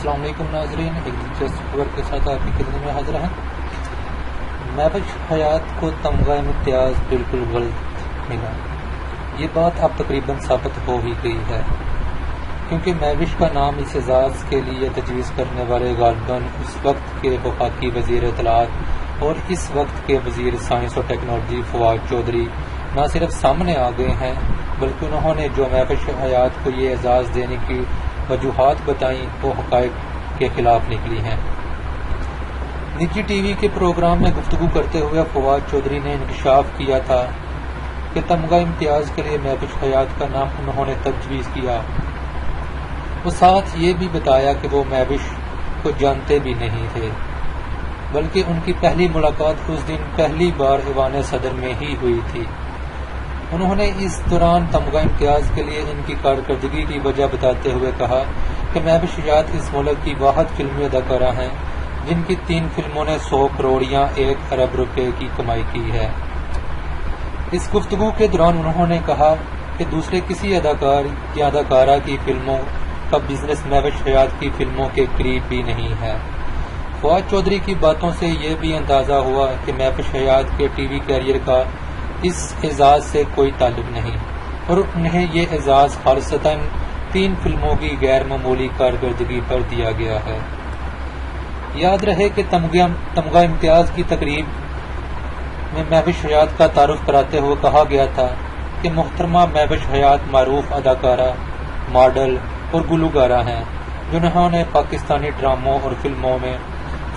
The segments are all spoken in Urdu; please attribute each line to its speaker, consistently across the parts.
Speaker 1: السلام علیکم ناظرین، ایک دلچسپ خبر کے ساتھ آپ کی خدمت میں حاضر ہیں۔ مہوش حیات کو تمغہ امتیاز بالکل غلط ملا۔ یہ بات اب تقریباً ثابت ہو ہی گئی ہے، کیونکہ مہوش کا نام اس اعزاز کے لیے تجویز کرنے والے غالباً اس وقت کے وفاقی وزیر اطلاعات اور اس وقت کے وزیر سائنس اور ٹیکنالوجی فواد چودھری نہ صرف سامنے آ گئے ہیں، بلکہ انہوں نے جو مہوش حیات کو یہ اعزاز دینے کی وجوہات بتائیں وہ حقائق کے خلاف نکلی ہیں۔ نجی ٹی وی کے پروگرام میں گفتگو کرتے ہوئے فواد چودھری نے انکشاف کیا تھا کہ تمغہ امتیاز کے لیے مہوش حیات کا نام انہوں نے تجویز کیا۔ وہ ساتھ یہ بھی بتایا کہ وہ مہوش کو جانتے بھی نہیں تھے، بلکہ ان کی پہلی ملاقات اس دن پہلی بار ایوان صدر میں ہی ہوئی تھی۔ انہوں نے اس دوران تمغہ امتیاز کے لیے ان کی کارکردگی کی وجہ بتاتے ہوئے کہا کہ مہوش حیات اس ملک کی واحد فلمی اداکارہ ہیں جن کی 3 فلموں نے 100 کروڑ یا 1 ارب روپے کی کمائی کی ہے۔ اس گفتگو کے دوران انہوں نے کہا کہ دوسرے کسی اداکار یا اداکارہ کی فلموں کا بزنس مہوش حیات کی فلموں کے قریب بھی نہیں ہے۔ فواد چودھری کی باتوں سے یہ بھی اندازہ ہوا کہ مہوش حیات کے ٹی وی کیریئر کا اس اعزاز سے کوئی تعلق نہیں، اور انہیں یہ اعزاز خالصتاً 3 فلموں کی غیر معمولی کارکردگی پر دیا گیا ہے۔ یاد رہے کہ تمغہ امتیاز کی تقریب میں مہوش حیات کا تعارف کراتے ہوئے کہا گیا تھا کہ محترمہ مہوش حیات معروف اداکارہ، ماڈل اور گلوکارہ ہیں جنہوں نے پاکستانی ڈراموں اور فلموں میں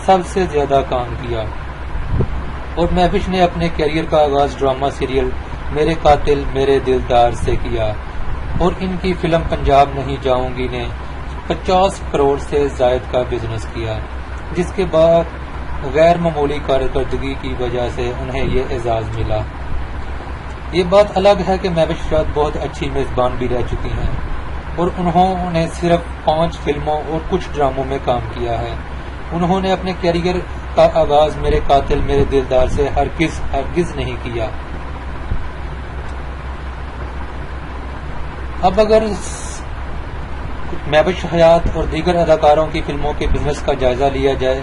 Speaker 1: سب سے زیادہ کام کیا، اور مہوش نے اپنے کیریئر کا آغاز ڈرامہ سیریل میرے قاتل میرے دلدار سے کیا، اور ان کی فلم پنجاب نہیں جاؤں گی نے 50 کروڑ سے زائد کا بزنس کیا، جس کے بعد غیر معمولی کارکردگی کی وجہ سے انہیں یہ اعزاز ملا۔ یہ بات الگ ہے کہ مہوش حیات بہت اچھی میزبان بھی رہ چکی ہیں، اور انہوں نے صرف 5 فلموں اور کچھ ڈراموں میں کام کیا ہے۔ انہوں نے اپنے کیریئر کا آغاز میرے قاتل میرے دلدار سے ہرگز نہیں کیا۔ اب اگر مہوش حیات اور دیگر اداکاروں کی فلموں کے بزنس کا جائزہ لیا جائے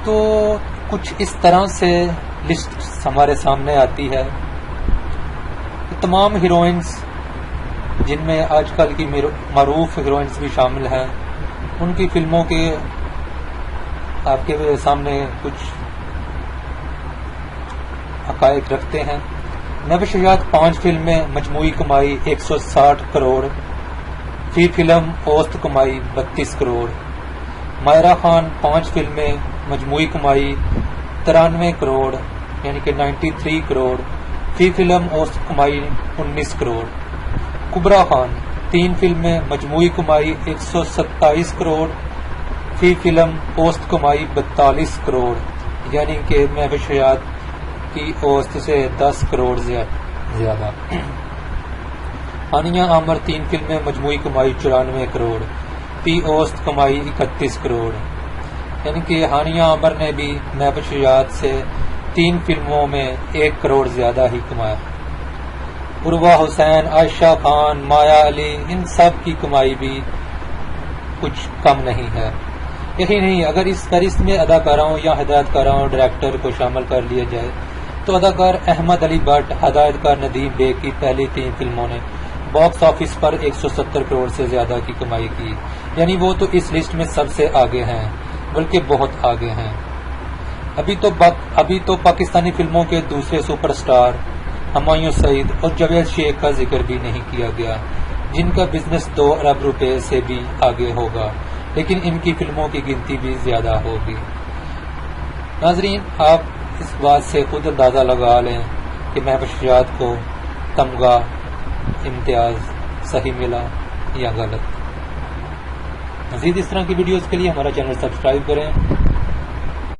Speaker 1: تو کچھ اس طرح سے لسٹ ہمارے سامنے آتی ہے کہ تمام ہیروئنز، جن میں آج کل کی معروف ہیروئنز بھی شامل ہیں، ان کی فلموں کے آپ کے سامنے کچھ حقائق رکھتے ہیں۔ مہوش حیات 5 فلمیں، مجموعی کمائی 160 کروڑ، فی فلم اوسط کمائی 32 کروڑ۔ مائرہ خان 5 فلمیں، مجموعی کمائی 93 کروڑ یعنی کہ 93 کروڑ، فی فلم اوسط کمائی 19 کروڑ۔ کبرا خان 3 فلمیں، مجموعی کمائی 127 کروڑ، فی فلم اوسط کمائی 42 کروڑ، یعنی کہ مہوش حیات کی اوسط سے 10 کروڑ زیادہ۔ ہانیہ عامر 3 فلمیں، مجموعی کمائی 94 کروڑ، فی اوسط کمائی 31 کروڑ، یعنی کہ ہانیہ عامر نے بھی مہوش حیات سے 3 فلموں میں 1 کروڑ زیادہ ہی کمایا۔ عروہ حسین، عائشہ خان، مایا علی، ان سب کی کمائی بھی کچھ کم نہیں ہے۔ یہی نہیں، اگر اس فہرست میں اداکاروں یا ہدایت کاروں اور ڈائریکٹر کو شامل کر لیا جائے تو اداکار احمد علی بٹ، ہدایت کار ندیم بیگ کی پہلی 3 فلموں نے باکس آفس پر 170 کروڑ سے زیادہ کی کمائی کی، یعنی وہ تو اس لسٹ میں سب سے آگے ہیں، بلکہ بہت آگے ہیں۔ ابھی تو پاکستانی فلموں کے دوسرے سپر سٹار ہمایوں سعید اور جاوید شیخ کا ذکر بھی نہیں کیا گیا، جن کا بزنس 2 ارب روپے سے بھی آگے ہوگا، لیکن ان کی فلموں کی گنتی بھی زیادہ ہوگی۔ ناظرین، آپ اس بات سے خود اندازہ لگا لیں کہ مہوش حیات کو تمغہ امتیاز صحیح ملا یا غلط۔ مزید اس طرح کی ویڈیوز کے لیے ہمارا چینل سبسکرائب کریں